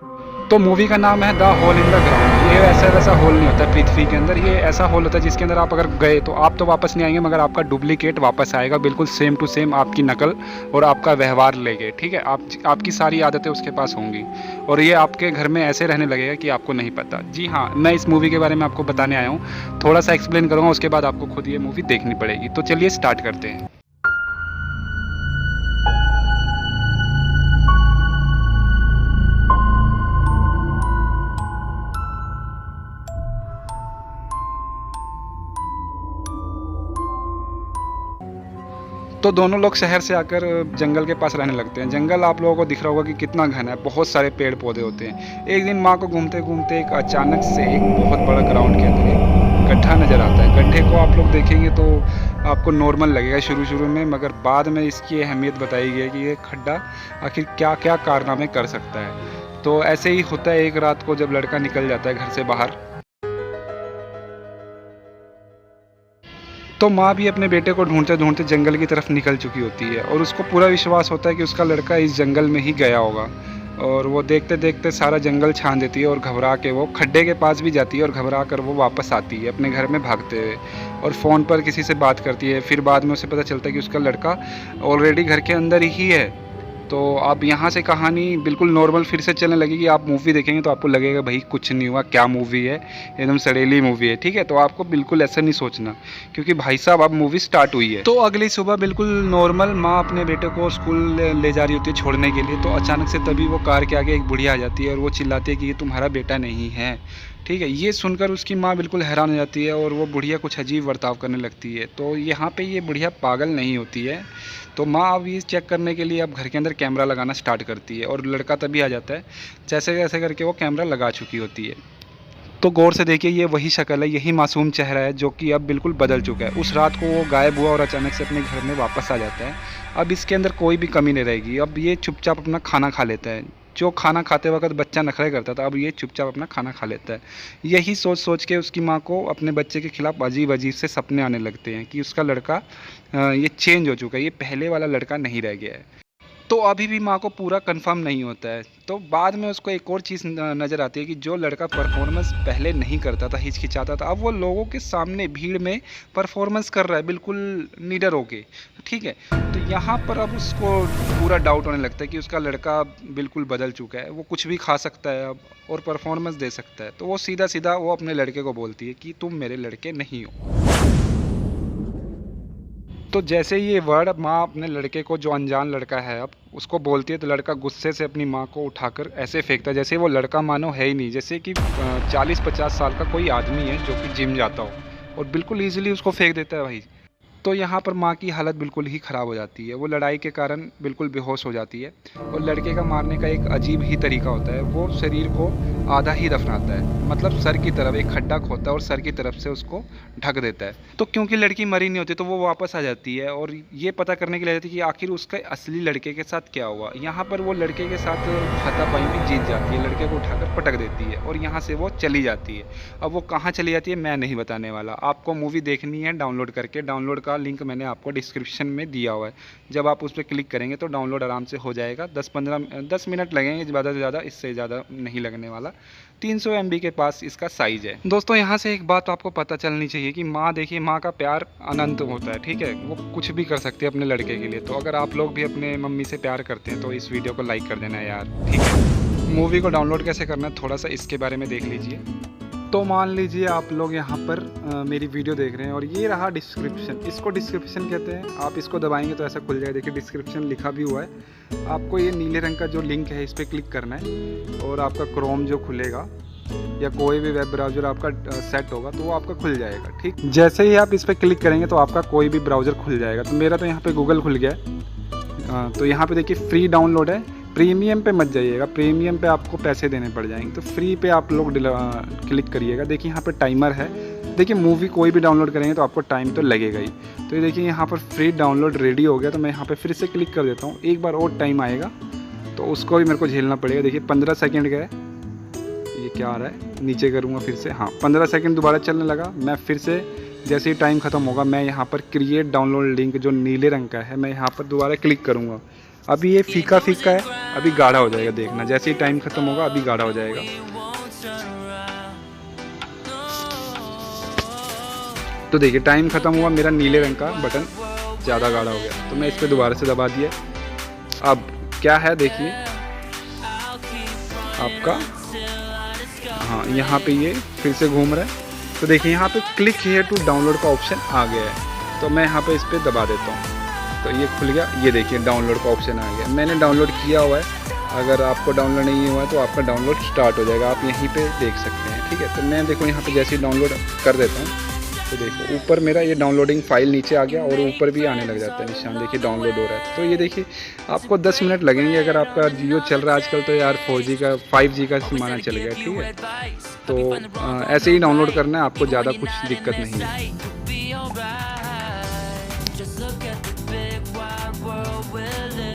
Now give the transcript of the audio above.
तो मूवी का नाम है the hole in the ground. ये ऐसा वैसा होल नहीं होता पृथ्वी के अंदर, ये ऐसा होल होता है जिसके अंदर आप अगर गए तो आप तो वापस नहीं आएंगे, मगर आपका डुप्लीकेट वापस आएगा, बिल्कुल सेम टू सेम आपकी नकल और आपका व्यवहार लेके, ठीक है। आपकी सारी आदतें उसके पास होंगी और ये आपके घर में ऐसे रहने लगेगा कि आपको नहीं पता। जी हाँ, मैं इस मूवी के बारे में आपको बताने आया हूँ, थोड़ा सा एक्सप्लेन करूँगा, उसके बाद आपको खुद ये मूवी देखनी पड़ेगी। तो चलिए स्टार्ट करते हैं। तो दोनों लोग शहर से आकर जंगल के पास रहने लगते हैं। जंगल आप लोगों को दिख रहा होगा कि कितना घना है, बहुत सारे पेड़ पौधे होते हैं। एक दिन माँ को घूमते घूमते एक अचानक से एक बहुत बड़ा ग्राउंड के अंदर एक गड्ढा नज़र आता है। गड्ढे को आप लोग देखेंगे तो आपको नॉर्मल लगेगा शुरू शुरू में, मगर बाद में इसकी अहमियत बताई गई है कि ये खड्डा आखिर क्या क्या कारनामे कर सकता है। तो ऐसे ही होता है एक रात को जब लड़का निकल जाता है घर से बाहर, तो माँ भी अपने बेटे को ढूंढते ढूंढते जंगल की तरफ निकल चुकी होती है और उसको पूरा विश्वास होता है कि उसका लड़का इस जंगल में ही गया होगा। और वो देखते देखते सारा जंगल छान देती है और घबरा के वो खड्डे के पास भी जाती है और घबरा कर वो वापस आती है अपने घर में भागते हुए और फ़ोन पर किसी से बात करती है। फिर बाद में उसे पता चलता है कि उसका लड़का ऑलरेडी घर के अंदर ही है। तो अब यहाँ से कहानी बिल्कुल नॉर्मल फिर से चलने लगेगी। आप मूवी देखेंगे तो आपको लगेगा भाई कुछ नहीं हुआ, क्या मूवी है, एकदम सड़ेली मूवी है, ठीक है। तो आपको बिल्कुल ऐसा नहीं सोचना, क्योंकि भाई साहब अब मूवी स्टार्ट हुई है। तो अगली सुबह बिल्कुल नॉर्मल माँ अपने बेटे को स्कूल ले जा रही होती है छोड़ने के लिए। तो अचानक से तभी वो कार के आगे एक बुढ़िया आ जाती है और वो चिल्लाती है कि ये तुम्हारा बेटा नहीं है, ठीक है। ये सुनकर उसकी माँ बिल्कुल हैरान हो जाती है और वो बुढ़िया कुछ अजीब बर्ताव करने लगती है। तो यहाँ पे ये बुढ़िया पागल नहीं होती है। तो माँ अब ये चेक करने के लिए अब घर के अंदर कैमरा लगाना स्टार्ट करती है और लड़का तभी आ जाता है जैसे जैसे करके वो कैमरा लगा चुकी होती है। तो गौर से देखिए, ये वही शक्ल है, यही मासूम चेहरा है जो कि अब बिल्कुल बदल चुका है। उस रात को वो गायब हुआ और अचानक से अपने घर में वापस आ जाता है। अब इसके अंदर कोई भी कमी नहीं रहेगी। अब ये चुपचाप अपना खाना खा लेता है। जो खाना खाते वक्त बच्चा नखरे करता था, अब ये चुपचाप अपना खाना खा लेता है। यही सोच सोच के उसकी माँ को अपने बच्चे के खिलाफ अजीब अजीब से सपने आने लगते हैं कि उसका लड़का ये चेंज हो चुका है, ये पहले वाला लड़का नहीं रह गया है। तो अभी भी माँ को पूरा कंफर्म नहीं होता है। तो बाद में उसको एक और चीज़ नज़र आती है कि जो लड़का परफॉर्मेंस पहले नहीं करता था, हिचकिचाता था, अब वो लोगों के सामने भीड़ में परफॉर्मेंस कर रहा है बिल्कुल निडर होके, ठीक है। तो यहाँ पर अब उसको पूरा डाउट होने लगता है कि उसका लड़का बिल्कुल बदल चुका है, वो कुछ भी खा सकता है अब और परफॉर्मेंस दे सकता है। तो वो सीधा सीधा वो अपने लड़के को बोलती है कि तुम मेरे लड़के नहीं हो। तो जैसे ही ये वर्ड माँ अपने लड़के को, जो अनजान लड़का है, अब उसको बोलती है, तो लड़का गुस्से से अपनी माँ को उठाकर ऐसे फेंकता है जैसे वो लड़का मानो है ही नहीं, जैसे कि 40-50 साल का कोई आदमी है जो कि जिम जाता हो, और बिल्कुल ईजिली उसको फेंक देता है भाई। तो यहाँ पर माँ की हालत बिल्कुल ही ख़राब हो जाती है। वो लड़ाई के कारण बिल्कुल बेहोश हो जाती है और लड़के का मारने का एक अजीब ही तरीका होता है। वो शरीर को आधा ही दफनाता है, मतलब सर की तरफ एक खड्डा खोदता है और सर की तरफ से उसको ढक देता है। तो क्योंकि लड़की मरी नहीं होती तो वो वापस आ जाती है और ये पता करने के लिए जाती है कि आखिर उसके असली लड़के के साथ क्या हुआ। यहाँ पर वो लड़के के साथ हाथापाई में जीत जाती है, लड़के को उठाकर पटक देती है और यहाँ से वो चली जाती है। अब वो कहाँ चली जाती है मैं नहीं बताने वाला, आपको मूवी देखनी है डाउनलोड करके। डाउनलोड का लिंक मैंने आपको डिस्क्रिप्शन में दिया हुआ है। जब आप उस पर क्लिक करेंगे तो डाउनलोड आराम से हो जाएगा। 10 मिनट लगेंगे ज़्यादा से ज़्यादा, इससे ज़्यादा नहीं लगने वाला। 300 MB के पास इसका साइज़ है। दोस्तों यहाँ से एक बात आपको पता चलनी चाहिए कि माँ, देखिए माँ का प्यार अनंत होता है, ठीक है। वो कुछ भी कर सकती है अपने लड़के के लिए। तो अगर आप लोग भी अपने मम्मी से प्यार करते हैं तो इस वीडियो को लाइक कर देना यार, ठीक है। मूवी को डाउनलोड कैसे करना है थोड़ा सा इसके बारे में देख लीजिए। तो मान लीजिए आप लोग यहाँ पर मेरी वीडियो देख रहे हैं और ये रहा डिस्क्रिप्शन, इसको डिस्क्रिप्शन कहते हैं। आप इसको दबाएंगे तो ऐसा खुल जाए, देखिए डिस्क्रिप्शन लिखा भी हुआ है। आपको ये नीले रंग का जो लिंक है इस पर क्लिक करना है और आपका क्रोम जो खुलेगा या कोई भी वेब ब्राउज़र आपका सेट होगा तो वो आपका खुल जाएगा, ठीक। जैसे ही आप इस पर क्लिक करेंगे तो आपका कोई भी ब्राउज़र खुल जाएगा। तो मेरा तो यहाँ पर गूगल खुल गया है। तो यहाँ पर देखिए फ्री डाउनलोड है, प्रीमियम पे मत जाइएगा, प्रीमियम पे आपको पैसे देने पड़ जाएंगे। तो फ्री पे आप लोग क्लिक करिएगा। देखिए यहाँ पे टाइमर है, देखिए मूवी कोई भी डाउनलोड करेंगे तो आपको टाइम तो लगेगा ही। तो ये देखिए यहाँ पर फ्री डाउनलोड रेडी हो गया। तो मैं यहाँ पे फिर से क्लिक कर देता हूँ, एक बार और टाइम आएगा तो उसको भी मेरे को झेलना पड़ेगा। देखिए 15 सेकेंड का है, ये क्या आ रहा है, नीचे करूँगा फिर से, हाँ 15 सेकेंड दोबारा चलने लगा। मैं फिर से जैसे ही टाइम ख़त्म होगा मैं यहाँ पर क्रिएट डाउनलोड लिंक जो नीले रंग का है, मैं यहाँ पर दोबारा क्लिक करूँगा। अभी ये फीका फीका है, अभी गाढ़ा हो जाएगा, देखना जैसे ही टाइम खत्म होगा अभी गाढ़ा हो जाएगा। तो देखिए टाइम खत्म हुआ, मेरा नीले रंग का बटन ज़्यादा गाढ़ा हो गया, तो मैं इस पर दोबारा से दबा दिया। अब क्या है देखिए आपका, हाँ यहाँ पे ये फिर से घूम रहा है। तो देखिए यहाँ पे क्लिक हियर टू डाउनलोड का ऑप्शन आ गया है, तो मैं यहाँ पे इस पर दबा देता हूँ, तो ये खुल गया। ये देखिए डाउनलोड का ऑप्शन आ गया, मैंने डाउनलोड किया हुआ है। अगर आपको डाउनलोड नहीं हुआ है तो आपका डाउनलोड स्टार्ट हो जाएगा, आप यहीं पे देख सकते हैं। ठीक है, तो मैं देखो यहाँ पे जैसे ही डाउनलोड कर देता हूँ तो देखो ऊपर मेरा ये डाउनलोडिंग फाइल नीचे आ गया और ऊपर भी आने लग जाता है निशान, देखिए डाउनलोड हो रहा है। तो ये देखिए आपको 10 मिनट लगेंगे, अगर आपका जियो चल रहा है आजकल तो यार 4G का 5G का ज़माना चल गया। ठीक है, तो ऐसे ही डाउनलोड करना है, आपको ज़्यादा कुछ दिक्कत नहीं है।